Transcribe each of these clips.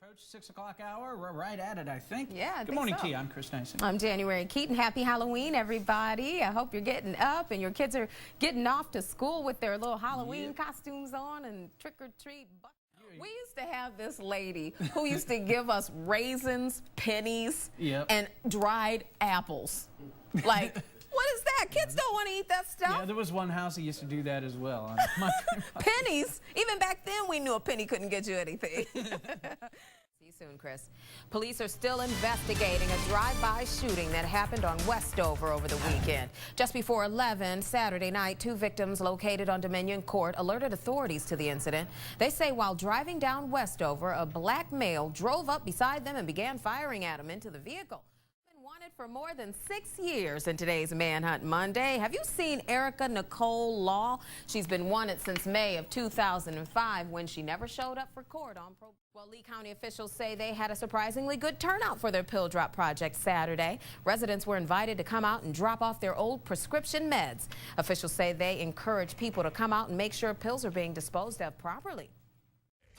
Approach 6 o'clock hour. We're right at it, I think. Yeah, Good morning to you. I'm Chris Nyson. I'm January Keaton. Happy Halloween, everybody. I hope you're getting up and your kids are getting off to school with their little Halloween costumes on and trick-or-treat. We used to have this lady who used to give us raisins, pennies, and dried apples. Like, what is that? Kids don't want to eat that stuff. Yeah, there was one house that used to do that as well. Pennies? Even back then, we knew a penny couldn't get you anything. See you soon, Chris. Police are still investigating a drive-by shooting that happened on Westover over the weekend. Just before 11 Saturday night, 2 victims located on Dominion Court alerted authorities to the incident. They say while driving down Westover, a black male drove up beside them and began firing at them into the vehicle. Wanted for more than 6 years in today's Manhunt Monday. Have you seen Erica Nicole Law? She's been wanted since May of 2005 when she never showed up for court on probation. Well, Lee County officials say they had a surprisingly good turnout for their pill drop project Saturday. Residents were invited to come out and drop off their old prescription meds. Officials say they encourage people to come out and make sure pills are being disposed of properly.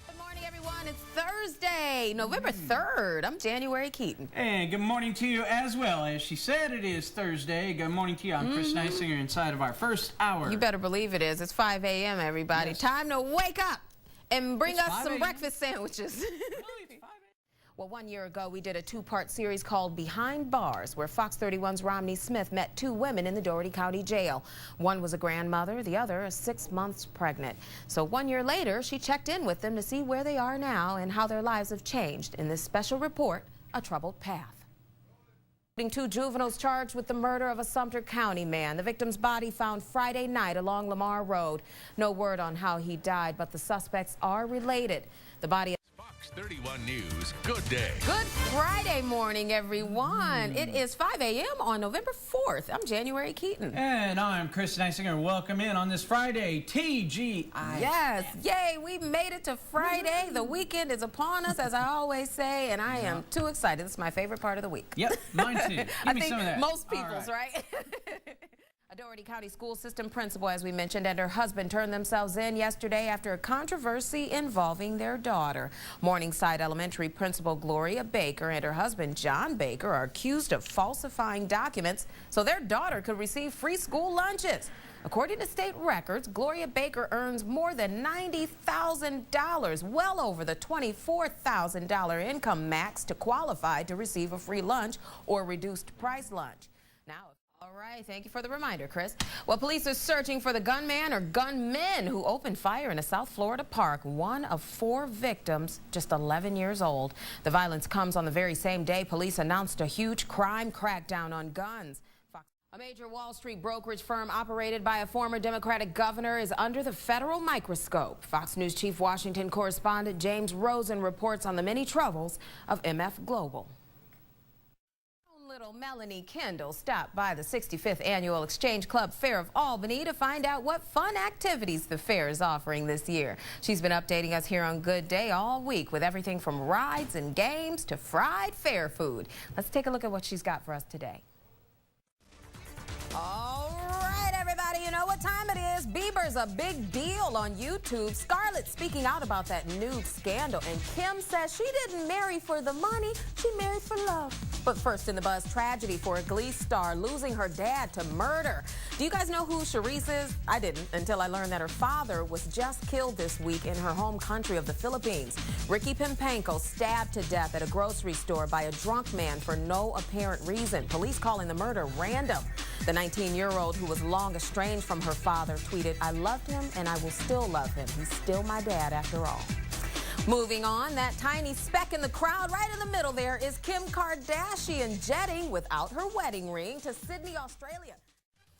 Good morning, everyone. It's Thursday, November 3rd. I'm January Keaton. And good morning to you as well. As she said, it is Thursday. Good morning to you. I'm Chris Nyson. You're inside of our first hour. You better believe it is. It's 5 a.m., everybody. Yes. Time to wake up and bring us some breakfast sandwiches. Well, 1 year ago, we did a 2-part series called Behind Bars, where Fox 31's Romney Smith met 2 women in the Doherty County Jail. One was a grandmother, the other is 6 months pregnant. So 1 year later, she checked in with them to see where they are now and how their lives have changed in this special report, A Troubled Path. 2 juveniles charged with the murder of a Sumter County man. The victim's body found Friday night along Lamar Road. No word on how he died, but the suspects are related. The body 31 News. Good day. Good Friday morning, everyone. It is 5 a.m. on November 4th. I'm January Keaton. And I'm Chris Nysinger. Welcome in on this Friday, TGI. Yes. Yay, we made it to Friday. The weekend is upon us, as I always say, and I am too excited. This is my favorite part of the week. Yep, mine too. Give me some of that. Most people's, right? A Doherty County school system principal, as we mentioned, and her husband turned themselves in yesterday after a controversy involving their daughter. Morningside Elementary Principal Gloria Baker and her husband John Baker are accused of falsifying documents so their daughter could receive free school lunches. According to state records, Gloria Baker earns more than $90,000, well over the $24,000 income max to qualify to receive a free lunch or reduced price lunch. Now, all right, thank you for the reminder, Chris. Well, police are searching for the gunman or gunmen who opened fire in a South Florida park. 1 of 4 victims, just 11 years old. The violence comes on the very same day police announced a huge crime crackdown on guns. A major Wall Street brokerage firm operated by a former Democratic governor is under the federal microscope. Fox News Chief Washington correspondent James Rosen reports on the many troubles of MF Global. Little Melanie Kendall stopped by the 65th Annual Exchange Club Fair of Albany to find out what fun activities the fair is offering this year. She's been updating us here on Good Day all week with everything from rides and games to fried fair food. Let's take a look at what she's got for us today. All right, everybody, you know what time it is. Bieber's a big deal on YouTube. Scarlett's speaking out about that nude scandal, and Kim says she didn't marry for the money, she married for love. But first in the buzz, tragedy for a Glee star losing her dad to murder. Do you guys know who Charisse is? I didn't until I learned that her father was just killed this week in her home country of the Philippines. Ricky Pimpenko stabbed to death at a grocery store by a drunk man for no apparent reason. Police calling the murder random. The 19-year-old, who was long estranged from her father, tweeted, "I loved him and I will still love him. He's still my dad after all." Moving on, that tiny speck in the crowd right in the middle there is Kim Kardashian jetting without her wedding ring to Sydney, Australia.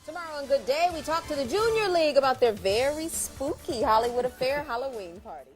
Tomorrow on Good Day, we talk to the Junior League about their very spooky Hollywood Affair Halloween party.